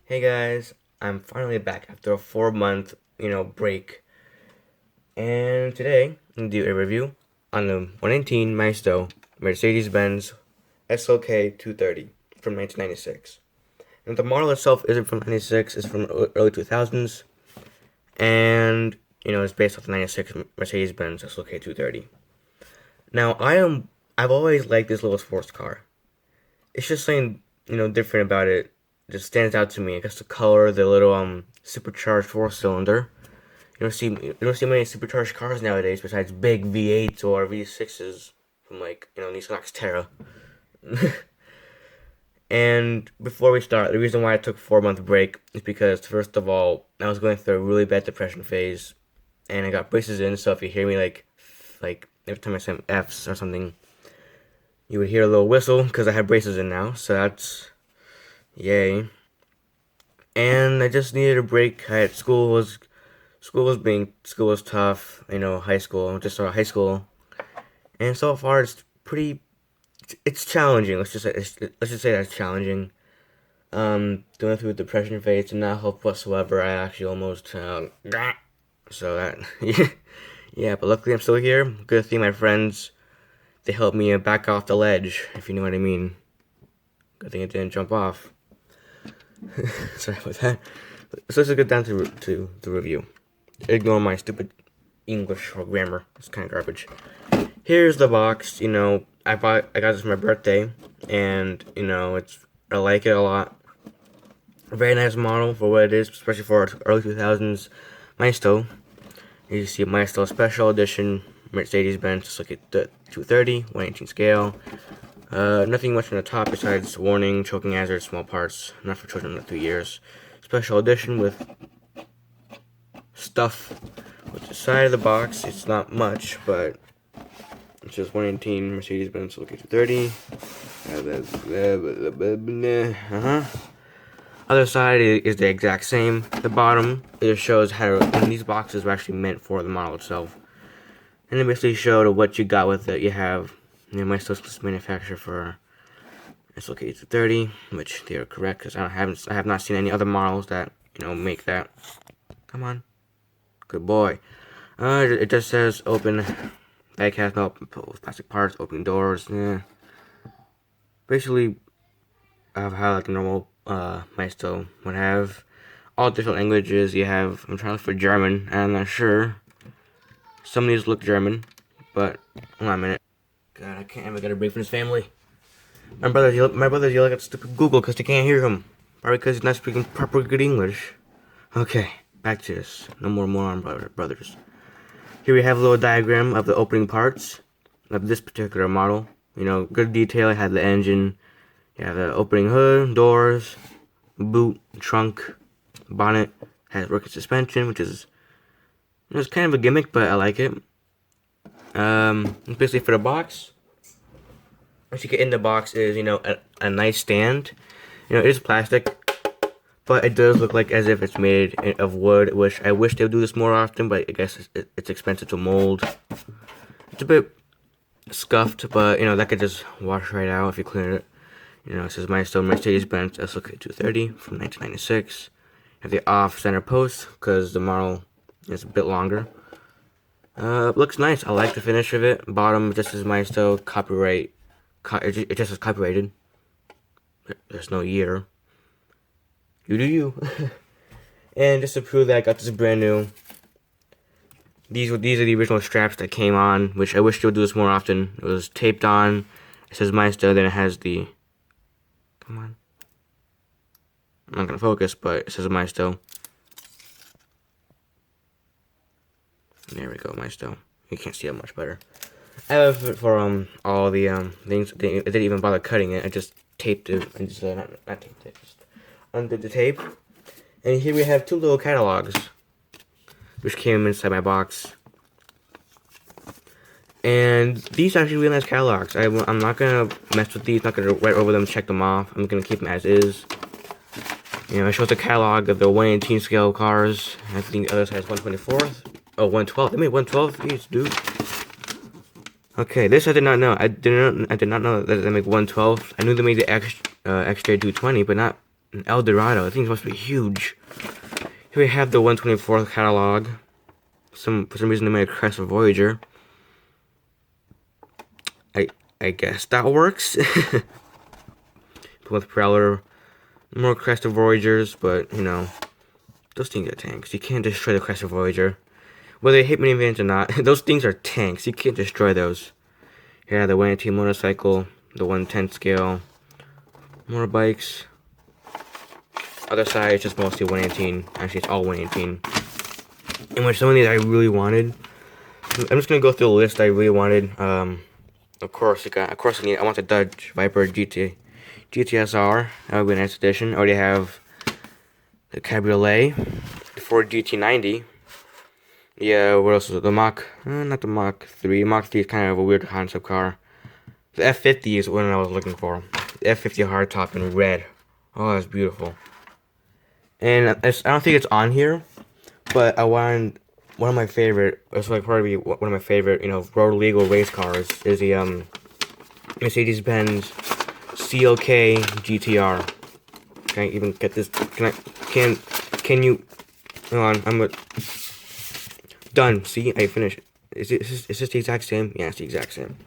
Hey guys, I'm finally back after a 4 month, break. And today, I'm gonna do a review on the 118 Maisto Mercedes-benz SLK 230 from 1996. And the model itself isn't from 96, it's from early 2000s. And, it's based off the 96 Mercedes-benz SLK 230. Now, I've always liked this little sports car. It's just something, different about it. Just stands out to me. I guess the color, the little supercharged four cylinder. You don't see many supercharged cars nowadays besides big V8s or V6s from like Nissan Xterra. And before we start, the reason why I took a 4 month break is because first of all, I was going through a really bad depression phase, and I got braces in. So if you hear me like every time I say F's or something, you would hear a little whistle because I have braces in now. So that's yay. And I just needed a break. I had school was tough. High school. Just started high school, and so far it's challenging. Let's just say that's challenging. Going through a depression phase did not help whatsoever. I actually almost so that yeah. But luckily I'm still here. Good thing my friends, they helped me back off the ledge, if you know what I mean. Good thing it didn't jump off. Sorry about that. So let's get down to the review. Ignore my stupid English or grammar. It's kind of garbage. Here's the box. I got this for my birthday, and I like it a lot. A very nice model for what it is, especially for early 2000s Maisto. You see Maisto Special Edition Mercedes-Benz. Just look at the 230, 118 scale. Nothing much on the top besides warning, choking hazard, small parts. Not for children under 3 years. Special edition with stuff with the side of the box. It's not much, but it's just 118 Mercedes-Benz SLK 230. Other side is the exact same. The bottom, it shows how these boxes were actually meant for the model itself. And it basically showed what you got with it. You have my specialist manufacturer for SLK 230, which they are correct because I have not seen any other models that make that. Come on, good boy. It just says open. Bag has no plastic parts, opening doors. Yeah. Basically, how like a normal Maisto would have. All different languages. You have. I'm trying to look for German. I'm not sure. Some of these look German, but hold on a minute. God, I can't ever get a break from his family. My brothers yell at stupid Google because they can't hear him. Probably because he's not speaking proper good English. Okay, back to this. No more moron brothers. Here we have a little diagram of the opening parts of this particular model. Good detail. I have the engine. You have the opening hood, doors, boot, trunk, bonnet. Has working suspension, which is it's kind of a gimmick, but I like it. Basically for the box. What you get in the box is a nice stand. It is plastic, but it does look like as if it's made of wood, which I wish they would do this more often, but I guess it's expensive to mold. It's a bit scuffed, but, that could just wash right out if you clean it. It says Maisto Mercedes-Benz SLK 230 from 1996. Have the off-center post, because the model is a bit longer. Looks nice. I like the finish of it. Bottom just says Maisto, copyright. It just says copyrighted. There's no year. You do you. And just to prove that I got this brand new, these are the original straps that came on, which I wish they would do this more often. It was taped on. It says Maisto, then it has the. Come on. I'm not gonna focus, but it says Maisto. There we go, Maisto. You can't see it much better. I have it for all the things. I didn't even bother cutting it. I just taped it. I just not taped it. Just undid the tape. And here we have two little catalogs, which came inside my box. And these are actually really nice catalogs. I'm not gonna mess with these. Not gonna write over them, check them off. I'm gonna keep them as is. It shows a catalog of the 118 scale cars. I think the other side is 124th. Oh, 112. They made 112 each, dude. Okay, this I did not know. I did not know that they make 112. I knew they made the X-J 220, but not An Eldorado. I think it must be huge. Here we have the 124 catalog. For some reason they made a Crest Voyager. I guess that works. With Prowler, more Crest Voyagers, but you know, those things are tanks. You can't destroy the Crest Voyager. Whether they hit minivans or not, those things are tanks. You can't destroy those. Here the 118 motorcycle, the 110 scale, motorbikes. Other side, it's just mostly 118. Actually, it's all 118. And which some of these I really wanted. I'm just gonna go through the list I really wanted. Of course, I want the Dodge Viper GTSR. That would be a nice addition. I already have the Cabriolet, the Ford GT90. Yeah, what else is it? The not the Mach 3. Mach 3 is kind of a weird concept car. The F50 is what I was looking for. The F50 hardtop in red. Oh, that's beautiful. And I don't think it's on here, but I wanted one of my favorite. It's like probably one of my favorite, you know, road legal race cars is the Mercedes-benz SLK GTR. Can I even get this? Can you? Hold on, done. See, I finished. Is this the exact same? Yeah, it's the exact same.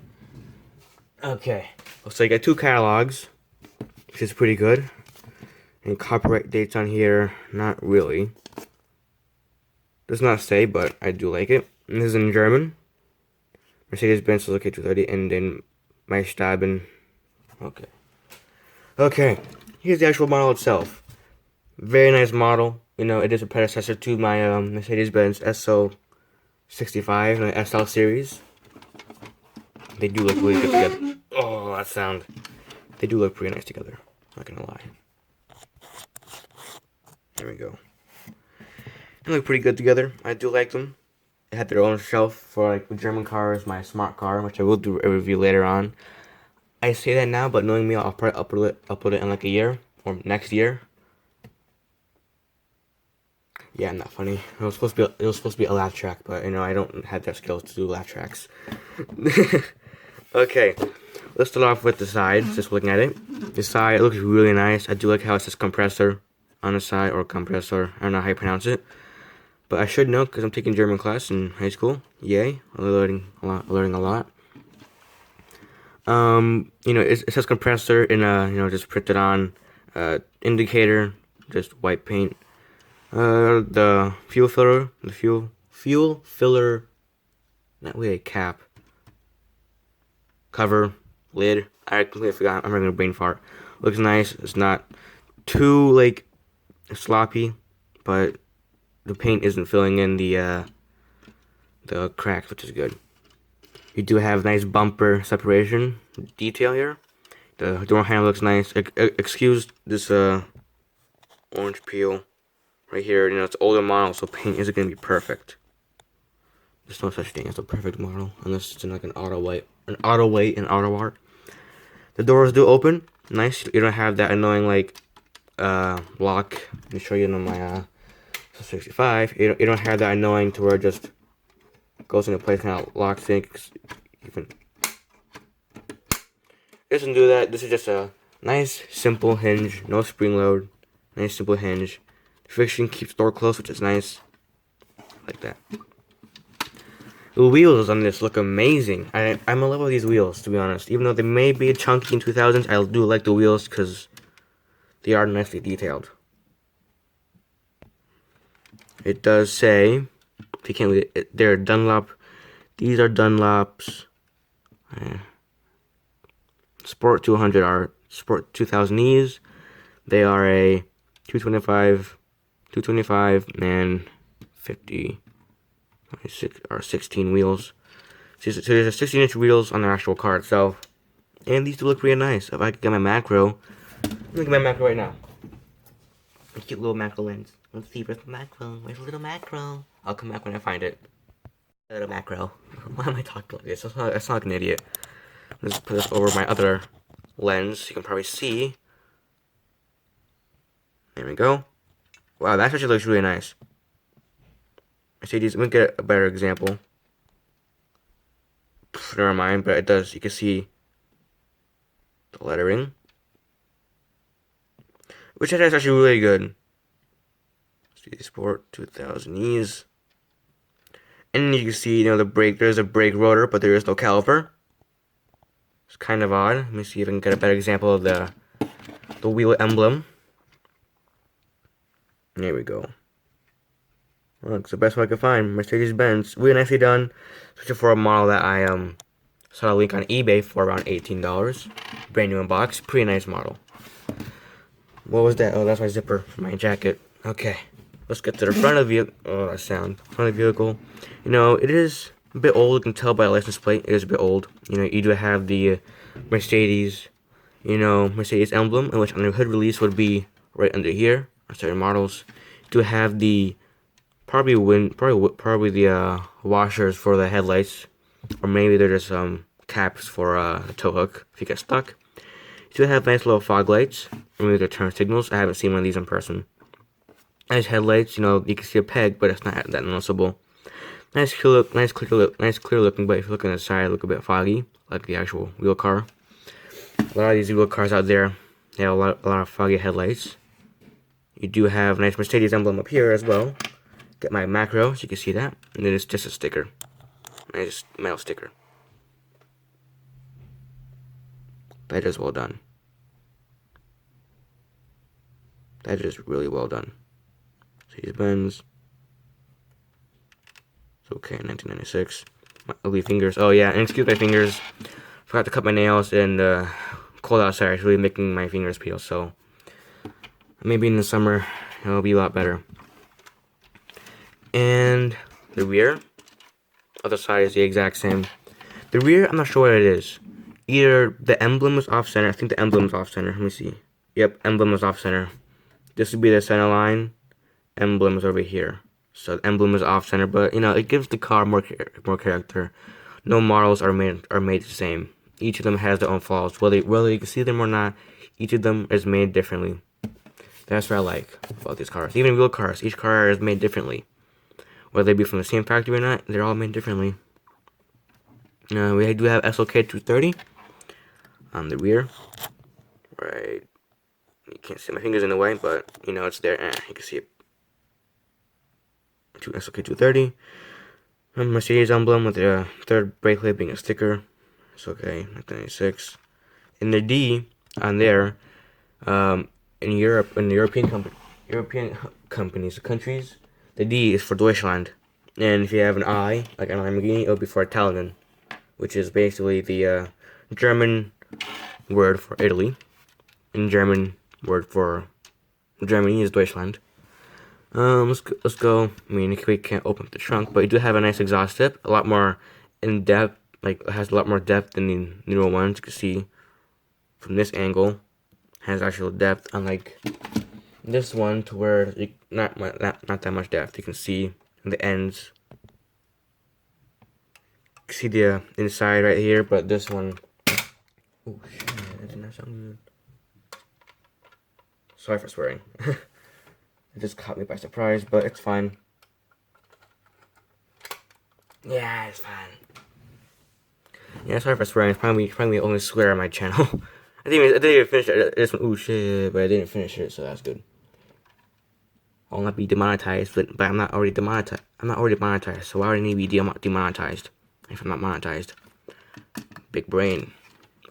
Okay, so I got 2 catalogs, which is pretty good. And copyright dates on here, not really. Does not say, but I do like it. And this is in German. Mercedes-benz SLK 230 and then Maisto. Okay. Okay. Here's the actual model itself. Very nice model. You know, it is a predecessor to my Mercedes-benz SO65 and the SL series. They do look really good together. Oh, that sound. They do look pretty nice together. Not gonna lie. There we go. They look pretty good together. I do like them. They had their own shelf for like German cars, my smart car, which I will do a review later on. I say that now, but knowing me, I'll probably upload it in like a year or next year. Yeah, I'm not funny. It was supposed to be a laugh track, but you know I don't have that skills to do laugh tracks. Okay, let's start off with the side. Just looking at it, the side looks really nice. I do like how it says compressor on the side, or compressor. I don't know how you pronounce it, but I should know because I'm taking German class in high school. Yay! I'm learning a lot. You know, it says compressor in you know, just printed on indicator, just white paint. The fuel filler, not really a cap, cover, lid. I completely forgot. I'm having a brain fart. Looks nice. It's not too like sloppy, but the paint isn't filling in the cracks, which is good. You do have nice bumper separation detail here. The door handle looks nice. Excuse this orange peel right here. You know, it's an older model, so paint isn't gonna be perfect. There's no such thing as a perfect model unless it's in like an auto weight and auto art. The doors do open. Nice. You don't have that annoying like lock. Let me show you on my 65. You don't have that annoying to where it just goes into place, kind of locks in. Even it doesn't do that. This is just a nice simple hinge, no spring load. Nice simple hinge. The friction keeps the door closed, which is nice. Like that. The wheels on this look amazing. I'm in love with these wheels, to be honest. Even though they may be chunky in 2000s, I do like the wheels because they are nicely detailed. It does say, if you can't read it, they're Dunlop. These are Dunlops. Sport 200 are Sport 2000Es. They are a 225, and 50. Or 16 wheels. So there's a 16-inch wheels on the actual car itself. And these do look really nice. If I could get my macro, look at my macro right now. A cute little macro lens. Let's see, where's the macro? Where's the little macro? I'll come back when I find it. Little macro. Why am I talking like this? I sound like an idiot. Let's put this over my other lens. You can probably see. There we go. Wow, that actually looks really nice. Mercedes, let me get a better example. Never mind, but it does. You can see the lettering. which is actually really good. Speed Sport 2000Es. And you can see, the brake, there's a brake rotor, but there is no caliper. It's kind of odd. Let me see if I can get a better example of the wheel emblem. There we go. Look, it's the best one I could find. Mercedes-Benz. Really nicely done. Especially for a model that I saw a link on eBay for around $18. Brand new in box. Pretty nice model. What was that? Oh, that's my zipper for my jacket. Okay. Let's get to the front of the vehicle. Oh, that sound. Front of the vehicle. It is a bit old. You can tell by the license plate. It is a bit old. You do have the Mercedes, Mercedes emblem, which on the hood release would be right under here on certain models. You do have the probably the washers for the headlights, or maybe they're just caps for a tow hook if you get stuck. You do have nice little fog lights, or maybe they're turn signals. I haven't seen one of these in person. Nice headlights. You can see a peg, but it's not that noticeable. Nice clear look, nice clear looking. But if you look on the side, it look a bit foggy, like the actual wheel car. A lot of these wheel cars out there, they have a lot of foggy headlights. You do have a nice Mercedes emblem up here as well. Get my macro, so you can see that. And then it's just a sticker. Nice metal sticker. That is well done. That is really well done. Mercedes-Benz. It's okay, 1996. My ugly fingers. Oh yeah, and excuse my fingers. Forgot to cut my nails, and cold outside is really making my fingers peel, so maybe in the summer it'll be a lot better. And the rear, other side is the exact same. The rear, I'm not sure what it is. Either the emblem is off center. I think the emblem is off center. Let me see. Yep, emblem is off center. This would be the center line. Emblem is over here. So the emblem is off center, but it gives the car more character. No models are made the same. Each of them has their own flaws. Whether you can see them or not, each of them is made differently. That's what I like about these cars. Even wheel cars, each car is made differently. Whether they be from the same factory or not, they're all made differently. We do have SLK 230 on the rear. Right. You can't see my fingers in the way, but it's there. You can see it. SLK 230. Mercedes emblem with the third brake light being a sticker. It's okay. 1996. And the D on there, in Europe, in the European countries, the D is for Deutschland. And if you have an I, like an Lamborghini, it'll be for Italian, which is basically the German word for Italy. And German word for Germany is Deutschland. Let's go. I mean, we can't open up the trunk, but you do have a nice exhaust tip, a lot more in depth. Like, it has a lot more depth than the newer ones. You can see from this angle, it has actual depth. Unlike this one, to where it, not that much depth. You can see the ends. You can see the inside right here, but this one. Oh shit! That did not sound good. Sorry for swearing. It just caught me by surprise, but it's fine. Yeah, it's fine. Yeah, sorry for swearing. It's probably only swear on my channel. I didn't even finish it. This one, oh shit, but I didn't finish it, so that's good. I'll not be demonetized, but I'm not already demonetized. I'm not already monetized, so I already need to be demonetized if I'm not monetized. Big brain.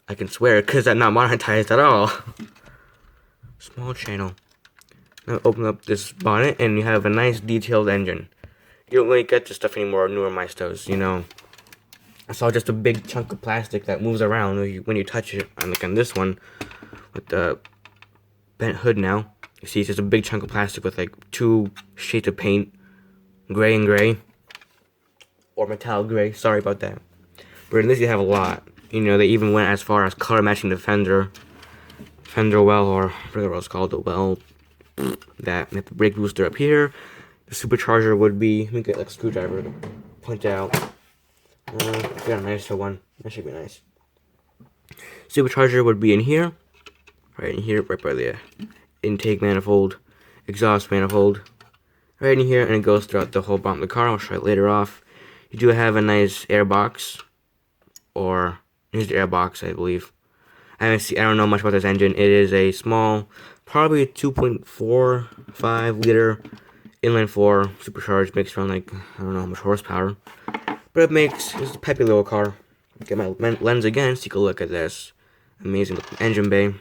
I can swear because I'm not monetized at all. Small channel. Now open up this bonnet and you have a nice detailed engine. You don't really get this stuff anymore, newer Maistos, I saw just a big chunk of plastic that moves around when you touch it. Like on this one, with the bent hood now, you see it's just a big chunk of plastic with like two shades of paint, gray and gray, or metallic gray. Sorry about that. But in this you have a lot. They even went as far as color matching the fender well, or I forget what it's called, the well. That the brake booster up here. The supercharger would be. Let me get like a screwdriver to point out. Got a nicer one. That should be nice. Supercharger would be in here, right in here, right by the intake manifold, exhaust manifold, right in here, and it goes throughout the whole bottom of the car. I'll show it later off. You do have a nice air box, or here's the air box, I believe. I don't know much about this engine. It is a small probably a 2.45 liter inline 4 supercharged, makes around like, I don't know how much horsepower, but it's a peppy little car. Get my lens again, so take a look at this amazing looking engine bay.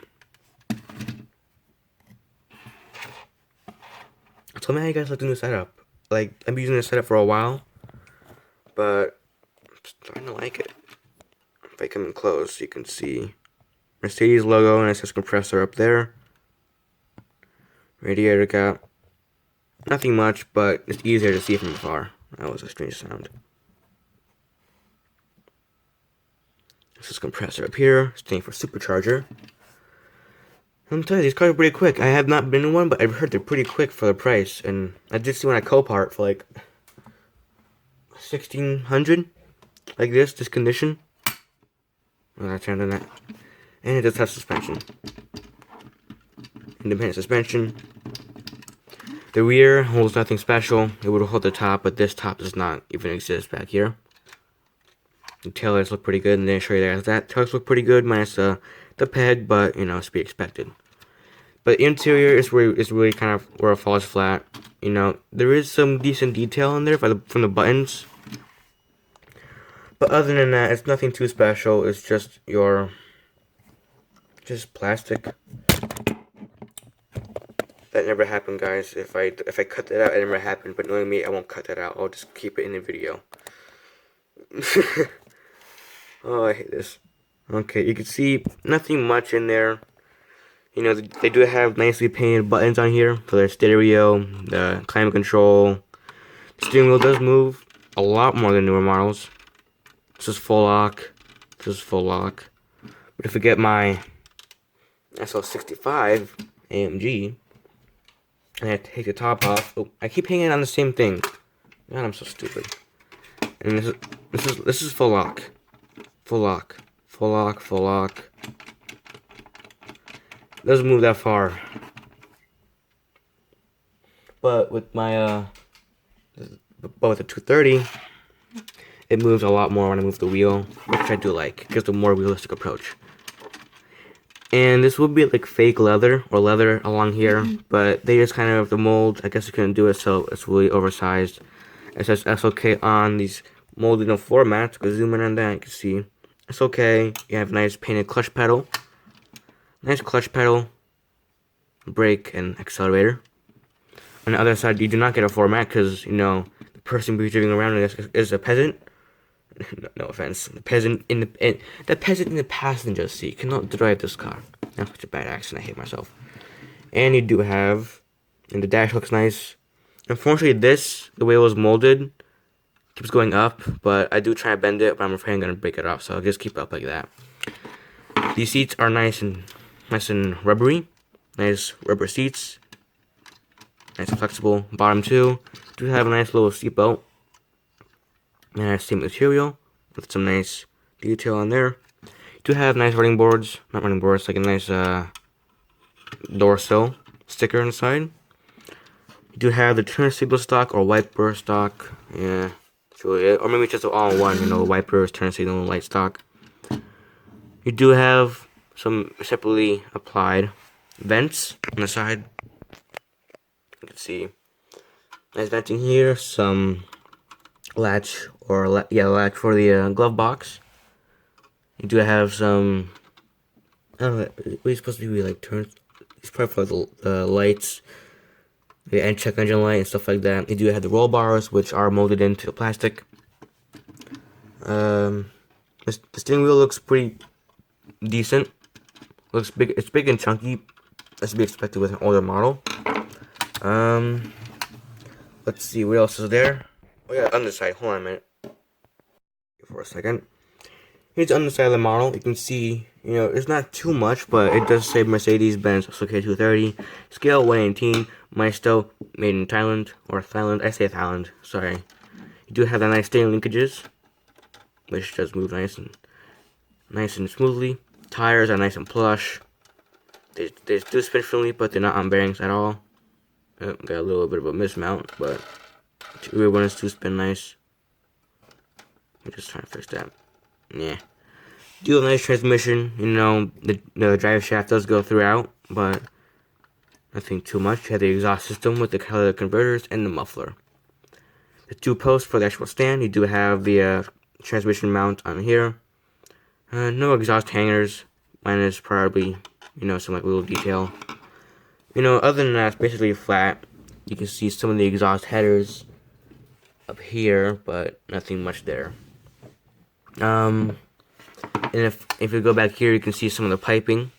Tell me how you guys like the new setup. Like, I've been using this setup for a while, but I'm starting to like it. If I come in close, you can see Mercedes logo and it says compressor up there. Radiator cap. Nothing much, but it's easier to see from afar. That was a strange sound. This is compressor up here, standing for supercharger. I'm telling you, these cars are pretty quick. I have not been in one, but I've heard they're pretty quick for the price. And I did see one at Copart for like 1,600, like this condition. Well, that's on that. And it does have suspension. Independent suspension. The rear holds nothing special. It would hold the top, but this top does not even exist back here. The taillights look pretty good, and they show you guys that. Taillights look pretty good, minus the peg, but you know, it's to be expected. But interior is really kind of where it falls flat. You know, there is some decent detail in there from the buttons. But other than that, it's nothing too special. It's just plastic. That never happened, guys. If I cut that out, it never happened. But knowing me, I won't cut that out. I'll just keep it in the video. Oh, I hate this. Okay, you can see nothing much in there. You know, they do have nicely painted buttons on here for their stereo, the climate control. The steering wheel does move a lot more than newer models. This is full lock. This is full lock. But if I get my SL65 AMG, and I take the top off, oh, I keep hanging on the same thing. God, I'm so stupid. And this is full lock. Full lock. Full lock, full lock. Doesn't move that far. But with my but with the 230, it moves a lot more when I move the wheel, which I do like. It gives a more realistic approach. And this would be like fake leather or leather along here, but they just kind of, the mold, I guess they couldn't do it, so it's really oversized. It says SLK on these molded floor mats. Go zoom in on that, you can see it's okay. You have a nice painted clutch pedal. Nice clutch pedal, brake, and accelerator. On the other side, you do not get a floor mat because, you know, the person who's driving around is a peasant. No offense. The peasant in the passenger seat cannot drive this car. That's such a bad accent. I hate myself. And you do have, and the dash looks nice. Unfortunately, the way it was molded, keeps going up, but I do try to bend it, but I'm afraid I'm gonna break it off, so I'll just keep it up like that. These seats are nice and rubbery. Nice rubber seats. Nice and flexible. Bottom two do have a nice little seat belt. Nice same material with some nice detail on there. You do have nice running boards, not running boards, like a nice door sill sticker inside. You do have the turn signal stock or wiper stock. Yeah. Really it. Or maybe it's just all in one, you know, wipers, turn signal, light stock. You do have some separately applied vents on the side. You can see nice venting here, some latch latch for the glove box. You do have some, I don't know, what is supposed to be like turns. It's probably for the lights. And check engine light and stuff like that. You do have the roll bars, which are molded into the plastic. The steering wheel looks pretty decent. Looks big. It's big and chunky. That's to be expected with an older model. Let's see what else is there. Oh yeah, underside. Hold on a minute. For a second. Here's the underside of the model. You can see, you know, it's not too much, but it does say Mercedes-benz SLK 230, scale 118, Maisto, made in Thailand, or Thailand, I say Thailand, sorry. You do have the nice steering linkages, which does move nice and smoothly. Tires are nice and plush. They do spin friendly, but they're not on bearings at all. Got a little bit of a mismount, but the rear ones do spin nice. I'm just trying to fix that. Yeah. Do have a nice transmission, you know, the drive shaft does go throughout, but Nothing too much. You have the exhaust system with the catalytic converters and the muffler. The 2 posts for the actual stand. You do have the transmission mount on here. No exhaust hangers. Minus probably, some like little detail. Other than that, it's basically flat. You can see some of the exhaust headers up here, but nothing much there. And if you go back here, you can see some of the piping,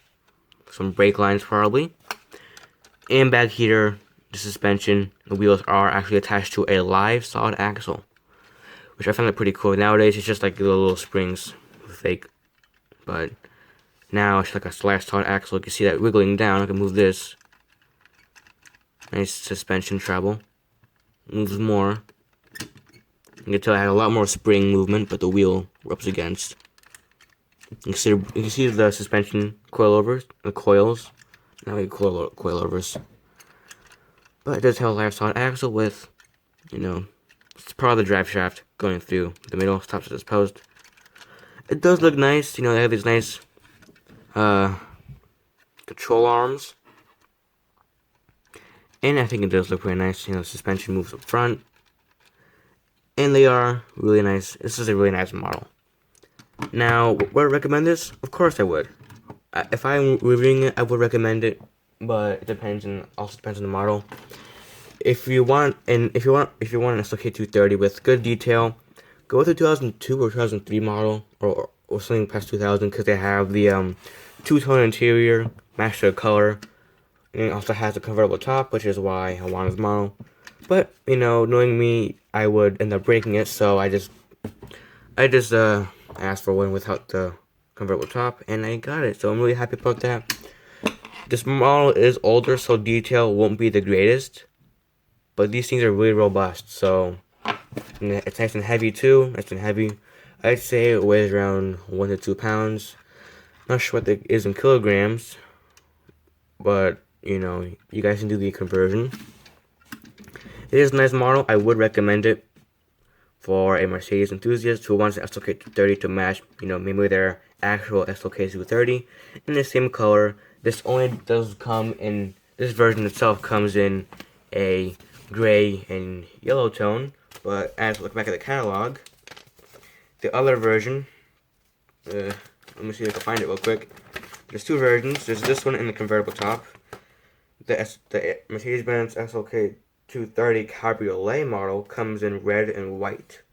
some brake lines probably. And back here, the suspension, the wheels are actually attached to a live solid axle, which I found pretty cool. Nowadays, it's just like the little springs, fake, but now it's like a live solid axle. You can see that wiggling down. I can move this. Nice suspension travel. Moves more. You can tell I had a lot more spring movement, but the wheel rubs against. You can see the suspension coilovers, the coils. Not really coilovers. But it does have a live solid axle with, it's part of the drive shaft going through the middle, stops at this post. It does look nice, they have these nice control arms. And I think it does look pretty nice, the suspension moves up front. And they are really nice. This is a really nice model. Now, would I recommend this? Of course I would. If I'm reviewing it, I would recommend it, but it depends also depends on the model. If you want an SLK 230 with good detail, go with the 2002 or 2003 model, or something past 2000, because they have the two-tone interior, match the color, and it also has a convertible top, which is why I wanted this model. But knowing me, I would end up breaking it, so I just asked for one without the convertible top, and I got it. So I'm really happy about that. This model is older, so detail won't be the greatest, but these things are really robust. So it's nice and heavy too. Nice and heavy. I'd say it weighs around 1 to 2 pounds. Not sure what it is in kilograms, but you guys can do the conversion. It is a nice model. I would recommend it for a Mercedes enthusiast who wants an SLK 230 to match, maybe their actual SLK 230 in the same color. This only does come in, this version itself comes in a gray and yellow tone, but as we look back at the catalog, the other version, let me see if I can find it real quick. There's 2 versions. There's this one in the convertible top. The Mercedes-Benz SLK 230 Cabriolet model comes in red and white.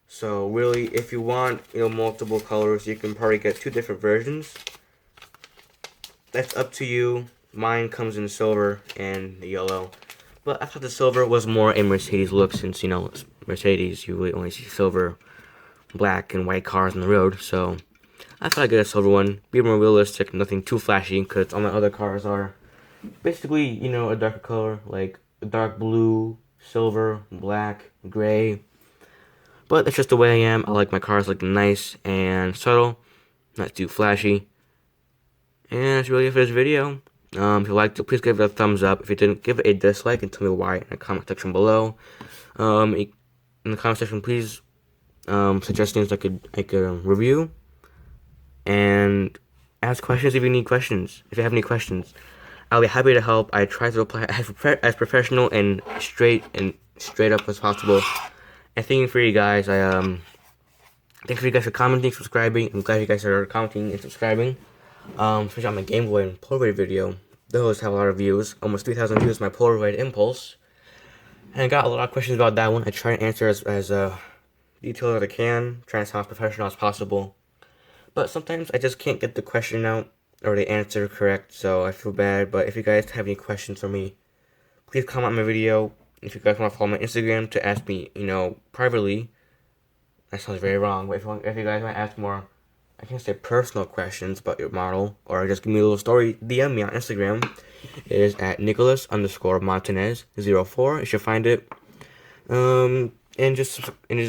So really, if you want multiple colors, you can probably get 2 different versions. That's up to you. Mine comes in silver and the yellow, but I thought the silver was more a Mercedes look, since Mercedes, you really only see silver, black, and white cars on the road. So I thought I'd get a silver one, be more realistic, nothing too flashy, because all my other cars are basically a darker color, like dark blue, silver, black, gray. But that's just the way I am. I like my cars looking nice and subtle, not too flashy. And that's really it for this video. If you liked it, please give it a thumbs up. If you didn't, give it a dislike and tell me why in the comment section below. In the comment section, please suggest things I could review, and ask questions if you need questions. If you have any questions, I'll be happy to help. I try to reply as professional and straight up as possible. And thank you for you guys. Thanks for you guys for commenting, subscribing. I'm glad you guys are commenting and subscribing. Especially on my Game Boy and Polaroid video. Those have a lot of views. Almost 3,000 views. My Polaroid Impulse. And I got a lot of questions about that one. I try to answer as detailed as I can. Try to sound as professional as possible. But sometimes I just can't get the question out or the answer correct, so I feel bad. But if you guys have any questions for me, please comment on my video. If you guys want to follow my Instagram to ask me, privately, that sounds very wrong, but if you guys want to ask more, I can't say personal questions about your model, or just give me a little story, DM me on Instagram. It is at Nicholas_Martinez04. You should find it. And just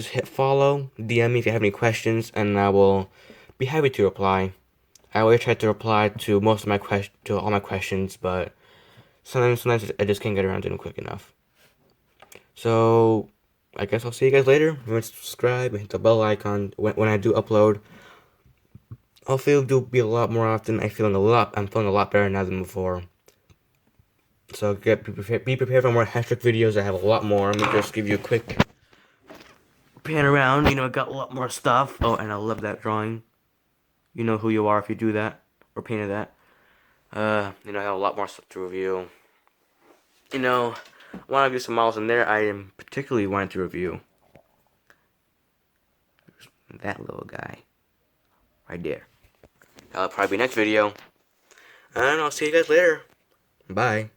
hit follow, DM me if you have any questions, and I will be happy to reply. I always try to reply to most of my all my questions, but sometimes I just can't get around to them quick enough. So I guess I'll see you guys later. Remember to subscribe and hit the bell icon when I do upload. Hopefully it'll be a lot more often. I'm feeling a lot better now than before. So be prepared for more hat-trick videos. I have a lot more. Let me just give you a quick pan around. You know, I got a lot more stuff. Oh, and I love that drawing. You know who you are if you do that or painted that. You know, I have a lot more stuff to review. You know, I want to do some models in there. I am particularly wanting to review that little guy right there. That'll probably be next video. And I'll see you guys later. Bye.